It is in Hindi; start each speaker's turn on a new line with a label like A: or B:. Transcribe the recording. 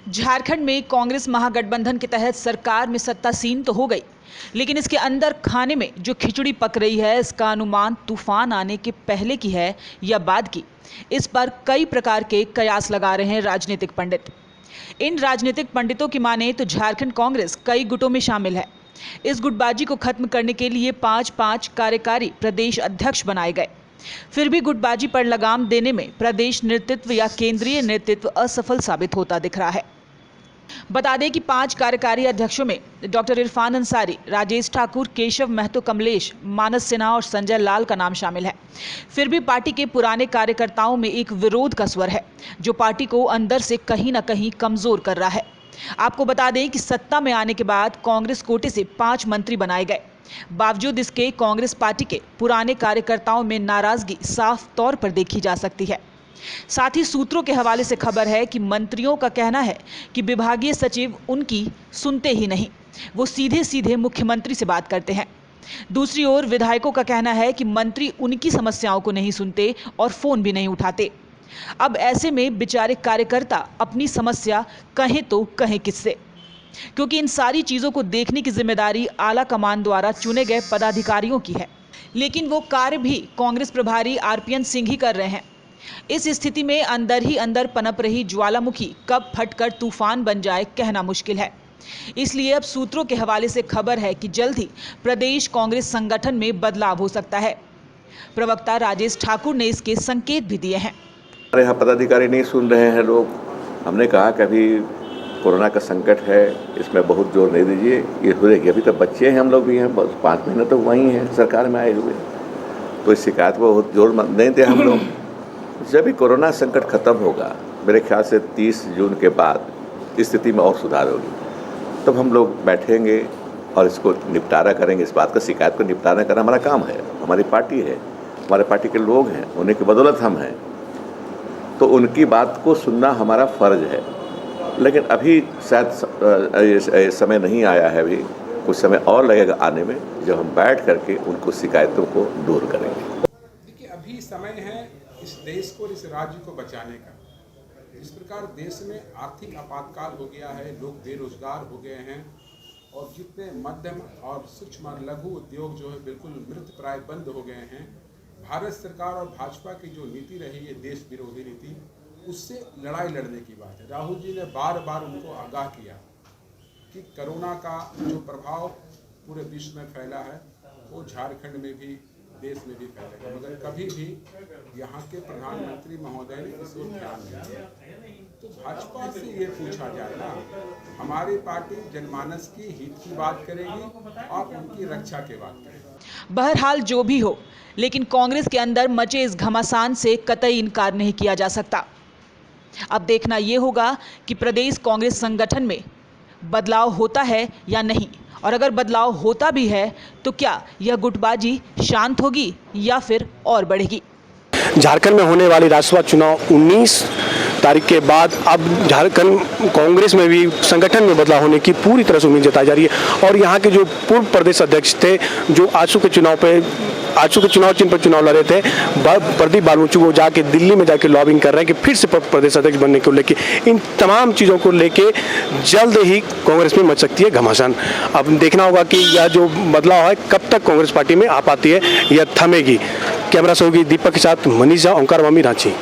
A: झारखंड में कांग्रेस महागठबंधन के तहत सरकार में सत्तासीन तो हो गई, लेकिन इसके अंदर खाने में जो खिचड़ी पक रही है, इसका अनुमान तूफान आने के पहले की है या बाद की। इस पर कई प्रकार के कयास लगा रहे हैं राजनीतिक पंडित। इन राजनीतिक पंडितों की माने तो झारखंड कांग्रेस कई गुटों में शामिल है। इस गुटबाजी को खत्म करने के लिए 5-5 कार्यकारी प्रदेश अध्यक्ष बनाए गए। फिर भी गुटबाजी पर लगाम देने में प्रदेश नेतृत्व या केंद्रीय नेतृत्व असफल साबित होता दिख रहा है। बता दें कि 5 कार्यकारी अध्यक्षों में डॉक्टर इरफान अंसारी, राजेश ठाकुर, केशव महतो, कमलेश, मानस सिन्हा और संजय लाल का नाम शामिल है। फिर भी पार्टी के पुराने कार्यकर्ताओं में एक विरोध का स्वर है, जो पार्टी को अंदर से कहीं ना कहीं कमजोर कर रहा है। आपको बता दें कि सत्ता में आने के बाद कांग्रेस कोटे से 5 मंत्री बनाए गए। बावजूद इसके कांग्रेस पार्टी के पुराने कार्यकर्ताओं में नाराजगी साफ तौर पर देखी जा सकती है। साथ ही सूत्रों के हवाले से खबर है कि मंत्रियों का कहना है कि विभागीय सचिव उनकी सुनते ही नहीं, वो सीधे सीधे मुख्यमंत्री से बात करते हैं। दूसरी ओर विधायकों का कहना है कि मंत्री उनकी समस्याओं को नहीं सुनते और फोन भी नहीं उठाते। अब ऐसे में बेचारे कार्यकर्ता अपनी समस्या कहें तो कहें किससे, क्योंकि इन सारी चीजों को देखने की जिम्मेदारी आला कमान द्वारा चुने गए पदाधिकारियों की है, लेकिन वो कार्य भी कांग्रेस प्रभारी आरपीएन सिंह ही कर रहे हैं। इस स्थिति में अंदर ही अंदर पनप रही ज्वालामुखी कब फटकर तूफान बन जाए कहना मुश्किल है। इसलिए अब सूत्रों के हवाले से खबर है कि जल्द ही प्रदेश कांग्रेस संगठन में बदलाव हो सकता है। प्रवक्ता राजेश ठाकुर ने इसके संकेत भी दिए हैं।
B: हमारे यहाँ पदाधिकारी नहीं सुन रहे हैं लोग। हमने कहा कि अभी कोरोना का संकट है, इसमें बहुत जोर नहीं दीजिए, ये हो जाएगी। अभी तो बच्चे हैं, हम लोग भी हैं, 5 महीने तो वहीं हैं सरकार में आए हुए, तो इस शिकायत को बहुत जोर नहीं दे हम लोग। जब भी कोरोना संकट खत्म होगा, मेरे ख्याल से 30 जून के बाद स्थिति में और सुधार होगी, तब हम लोग बैठेंगे और इसको निपटारा करेंगे। इस बात का शिकायत को निपटारा करना हमारा काम है, हमारी पार्टी है, हमारे पार्टी के लोग हैं, उन्हीं की बदौलत हम हैं, तो उनकी बात को सुनना हमारा फ़र्ज है। लेकिन अभी शायद समय नहीं आया है, अभी कुछ समय और लगेगा आने में, जब हम बैठ करके उनको शिकायतों को दूर करेंगे।
C: देखिए, अभी समय है इस देश को, इस राज्य को बचाने का। जिस प्रकार देश में आर्थिक आपातकाल हो गया है, लोग बेरोजगार हो गए हैं और जितने मध्यम और सूक्ष्म और लघु उद्योग जो है बिल्कुल मृतप्राय बंद हो गए हैं। भारत सरकार और भाजपा की जो नीति रही है, देश विरोधी नीति, उससे लड़ाई लड़ने की बात है। राहुल जी ने बार बार उनको आगाह किया कि कोरोना का जो प्रभाव पूरे विश्व में फैला है, वो झारखंड में भी, देश में भी फैलेगा, मगर कभी भी यहाँ के प्रधानमंत्री महोदय ने इस ओर ध्यान नहीं दिया। तो भाजपा से ये पूछा जाए ना, हमारी पार्टी जनमानस की हित की बात करेगी और उनकी रक्षा की बात करेगी।
A: बहरहाल जो भी हो, लेकिन कांग्रेस के अंदर मचे इस घमासान से कतई इनकार नहीं किया जा सकता। अब देखना यह होगा कि प्रदेश कांग्रेस संगठन में बदलाव होता है या नहीं, और अगर बदलाव होता भी है तो क्या यह गुटबाजी शांत होगी या फिर और बढ़ेगी।
D: झारखंड में होने वाली राज्यसभा चुनाव 19 तारीख के बाद अब झारखंड कांग्रेस में भी संगठन में बदलाव होने की पूरी तरह से उम्मीद जताई जा रही है। और यहाँ के जो पूर्व प्रदेश अध्यक्ष थे, जो आजसू के चुनाव चिन्ह पर चुनाव लड़े थे, प्रदीप बालमुचु, वो जाके दिल्ली में जाके लॉबिंग कर रहे हैं कि फिर से प्रदेश अध्यक्ष बनने को लेके। इन तमाम चीज़ों को लेके जल्द ही कांग्रेस में मच सकती है घमासान। अब देखना होगा कि यह जो बदलाव है कब तक कांग्रेस पार्टी में आ पाती है या थमेगी। कैमरा से होगी दीपक के साथ मनीष झा, ओंकार वामी, रांची।